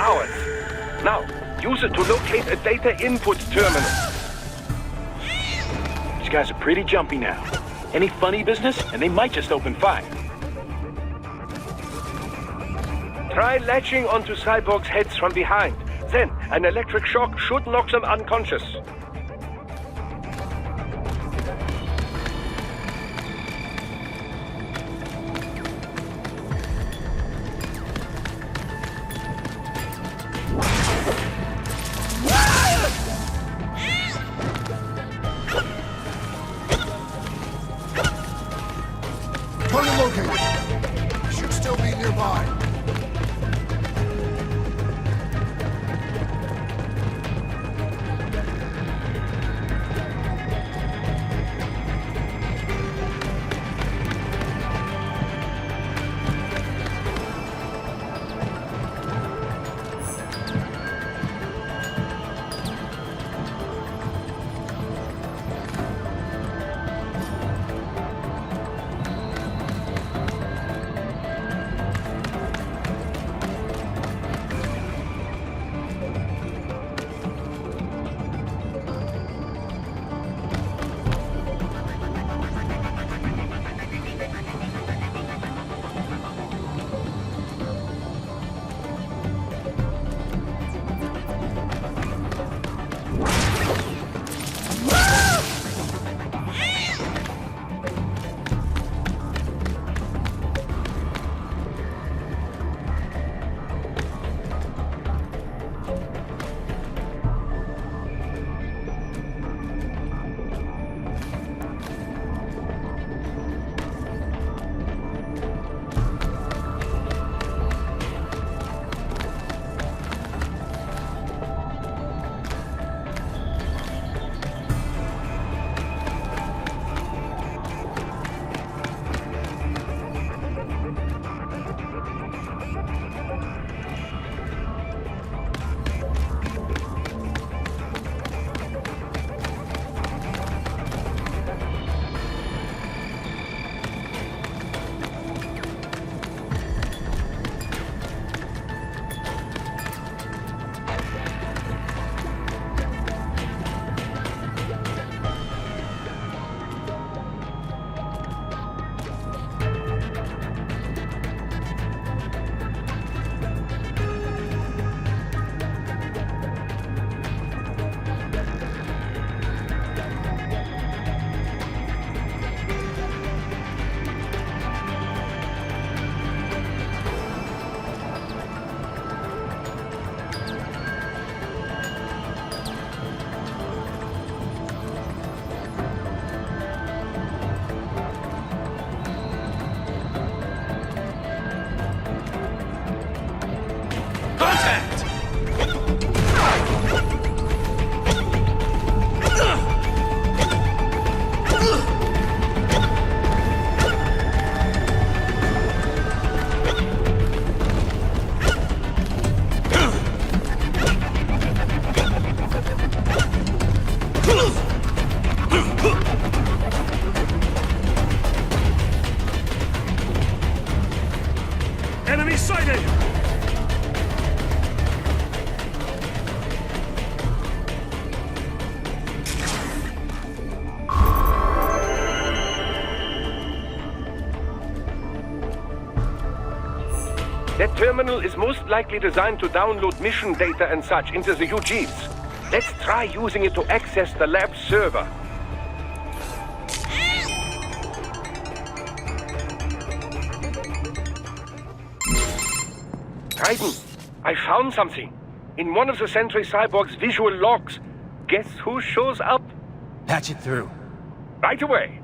ours. Now, use it to locate a data input terminal. These guys are pretty jumpy now. Any funny business, and they might just open fire. Try latching onto Cyborg's heads from behind. Then, an electric shock should knock them unconscious. Target located. Should still be nearby. Enemy sighted! That terminal is most likely designed to download mission data and such into the UGs. Let's try using it to access the lab server. Raiden, I found something. In one of the Sentry Cyborg's visual logs. Guess who shows up? Patch it through. Right away.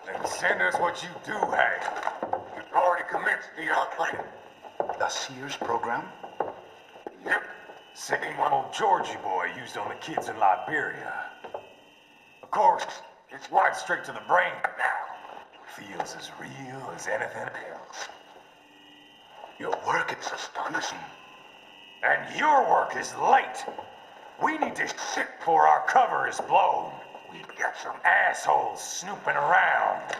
Then send us what you do have. You've already commenced the outplaying. The Sears program? Yep. Same one old Georgie boy used on the kids in Liberia. Of course, it's right straight to the brain now. Feels as real as anything else. Your work is astonishing. And your work is late. We need to shit before our cover is blown. We've got some assholes snooping around.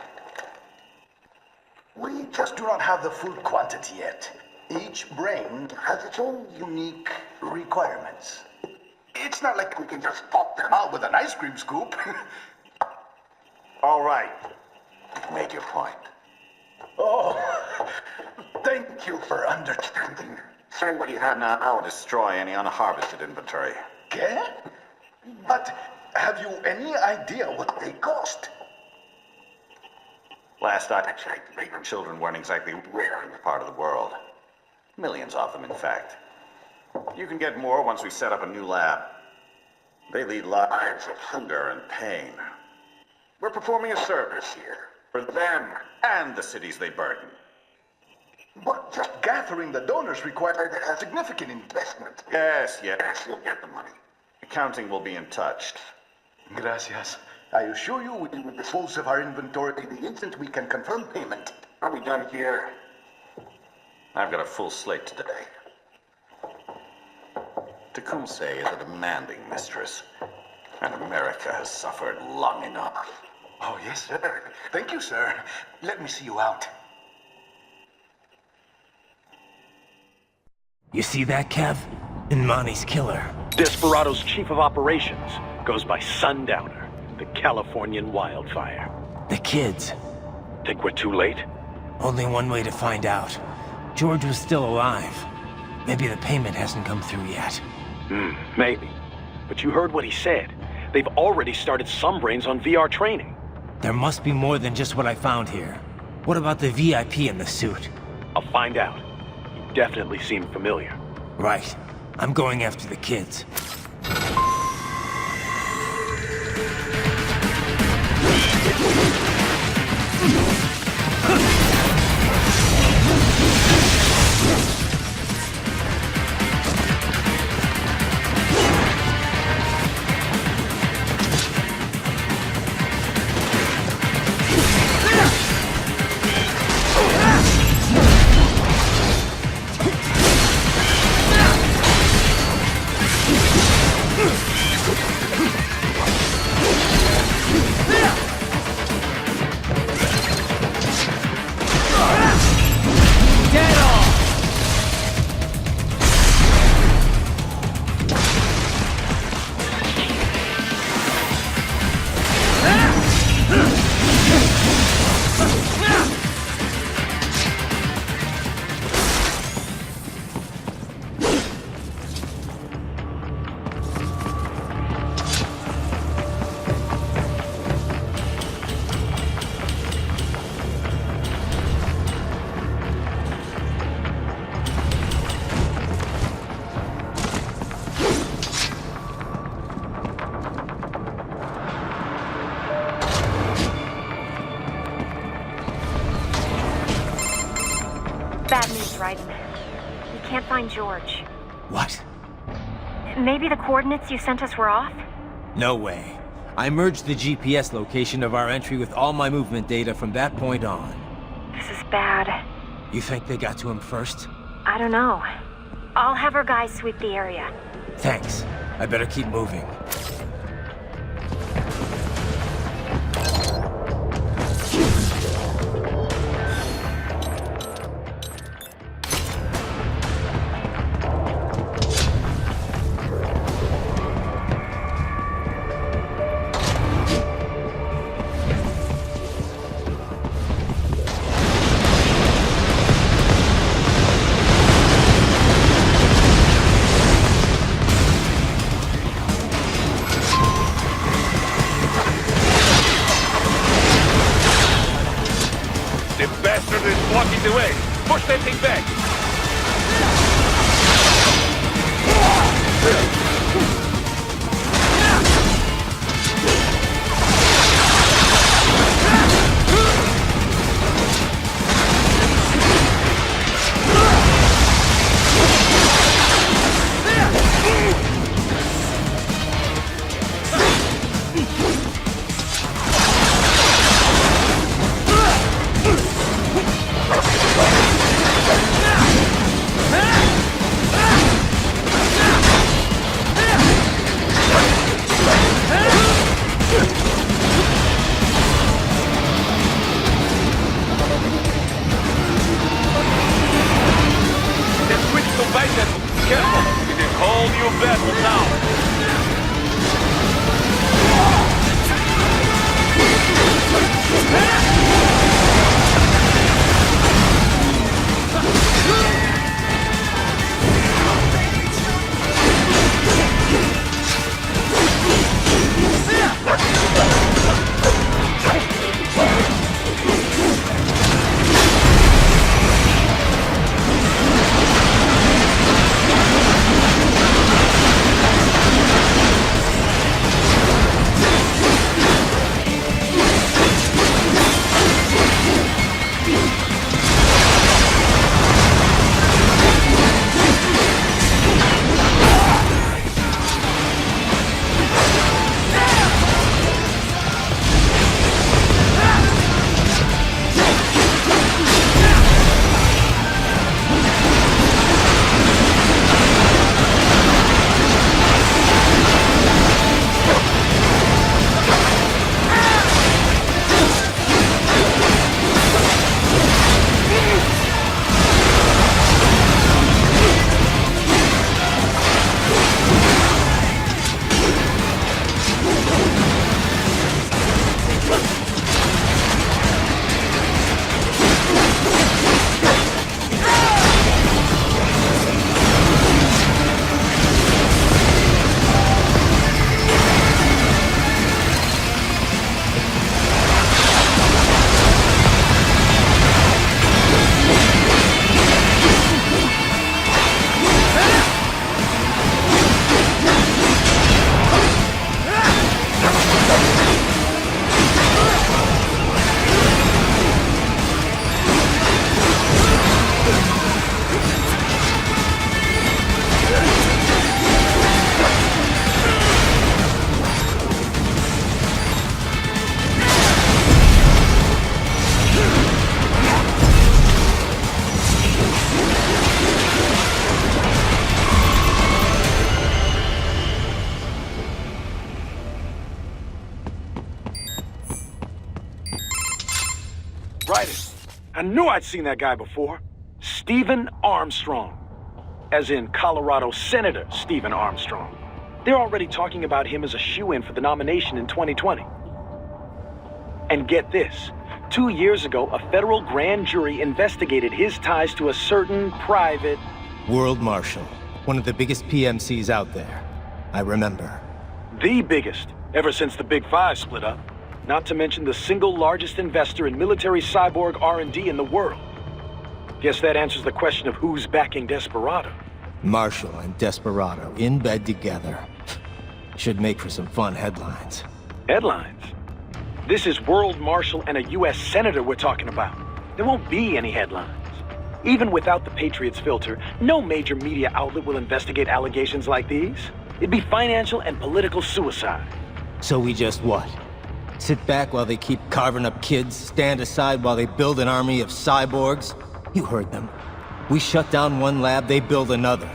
We just do not have the full quantity yet. Each brain has its own unique requirements. It's not like we can just pop them out with an ice cream scoop. All right. Make your point. Oh, thank you for understanding. Send what you have now. I'll destroy any unharvested inventory. Okay? But have you any idea what they cost? Last I checked, children weren't exactly rare in this part of the world. Millions of them, in fact. You can get more once we set up a new lab. They lead lives of hunger and pain. We're performing a service here for them and the cities they burden. But just gathering the donors required a significant investment. Yes, you'll get the money. Accounting will be in touch. Gracias. I assure you we will dispose of our inventory the instant we can confirm payment. Are we done here? I've got a full slate today. Tecumseh is a demanding mistress, and America has suffered long enough. Oh, yes, sir. Thank you, sir. Let me see you out. You see that, Kev? Inmani's killer. Desperado's chief of operations goes by Sundowner, the Californian wildfire. The kids. Think we're too late? Only one way to find out. George was still alive. Maybe the payment hasn't come through yet. Maybe. But you heard what he said. They've already started some brains on VR training. There must be more than just what I found here. What about the VIP in the suit? I'll find out. He definitely seemed familiar. Right. I'm going after the kids. Bad news, Raiden. We can't find George. What? Maybe the coordinates you sent us were off? No way. I merged the GPS location of our entry with all my movement data from that point on. This is bad. You think they got to him first? I don't know. I'll have our guys sweep the area. Thanks. I better keep moving. Whole new battle now. Raiden. I knew I'd seen that guy before. Stephen Armstrong. As in Colorado Senator Stephen Armstrong. They're already talking about him as a shoo-in for the nomination in 2020. And get this. 2 years ago, a federal grand jury investigated his ties to a certain private... World Marshal. One of the biggest PMCs out there. I remember. The biggest, ever since the Big Five split up. Not to mention the single largest investor in military cyborg R&D in the world. Guess that answers the question of who's backing Desperado. Marshall and Desperado in bed together. Should make for some fun headlines. Headlines? This is World Marshal and a U.S. Senator we're talking about. There won't be any headlines. Even without the Patriots filter, no major media outlet will investigate allegations like these. It'd be financial and political suicide. So we just what? Sit back while they keep carving up kids, stand aside while they build an army of cyborgs? You heard them. We shut down one lab, they build another.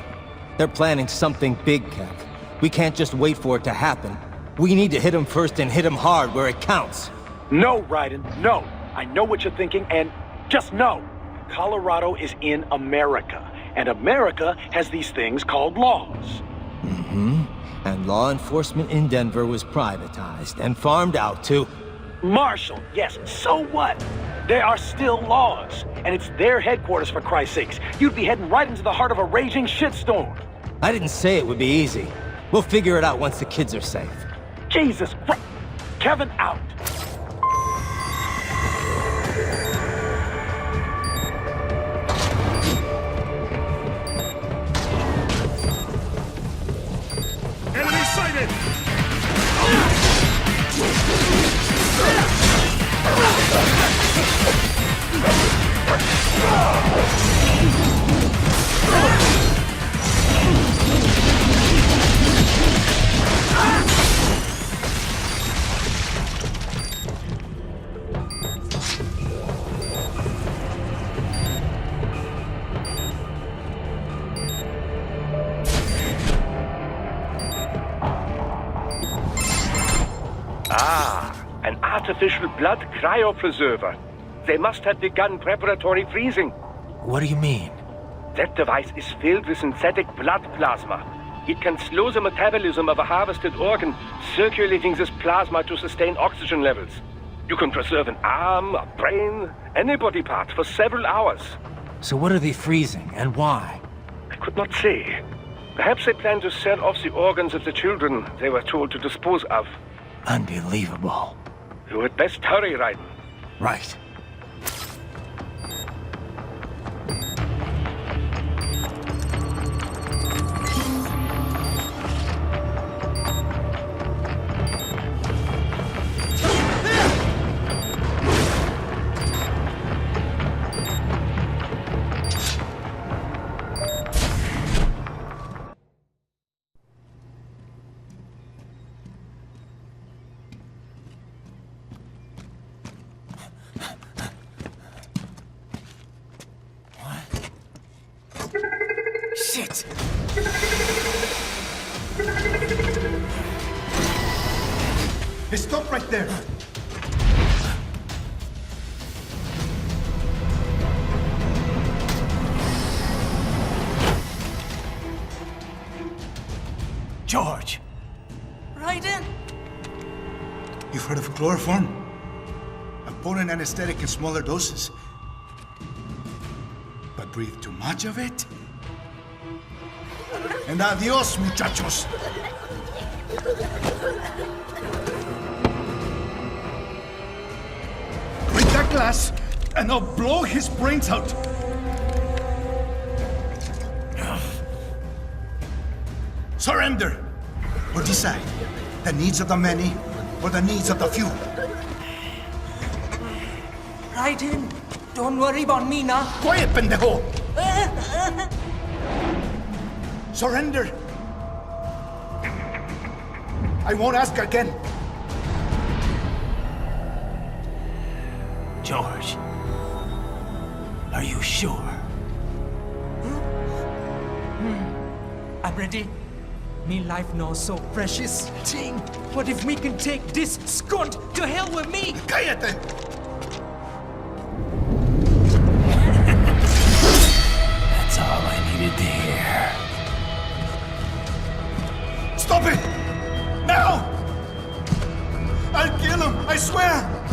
They're planning something big, Kev. We can't just wait for it to happen. We need to hit them first and hit them hard where it counts. No, Raiden, no. I know what you're thinking, and just no. Colorado is in America, and America has these things called laws. Mm-hmm. And law enforcement in Denver was privatized and farmed out to... Marshall, yes, so what? There are still laws, and it's their headquarters for Christ's sakes. You'd be heading right into the heart of a raging shitstorm. I didn't say it would be easy. We'll figure it out once the kids are safe. Jesus Christ. Kevin out. Enemy sighted! An artificial blood cryopreserver. They must have begun preparatory freezing. What do you mean? That device is filled with synthetic blood plasma. It can slow the metabolism of a harvested organ, circulating this plasma to sustain oxygen levels. You can preserve an arm, a brain, any body part for several hours. So what are they freezing, and why? I could not say. Perhaps they plan to sell off the organs of the children they were told to dispose of. Unbelievable. You had best hurry, Raiden. Right. Shit! Hey, stop right there! George! Raiden! You've heard of chloroform? A potent anesthetic in smaller doses. But breathe too much of it? And adios, muchachos! Break that glass, and I'll blow his brains out! Surrender! Or decide, the needs of the many, or the needs of the few. Raiden, don't worry about me now. Quiet, pendejo! Surrender! I won't ask again. George. Are you sure? I'm ready. Me life now so precious. Ting, what if we can take this skunt to hell with me? Cállate! That's all I needed to hear. Stop it! Now! I'll kill him, I swear!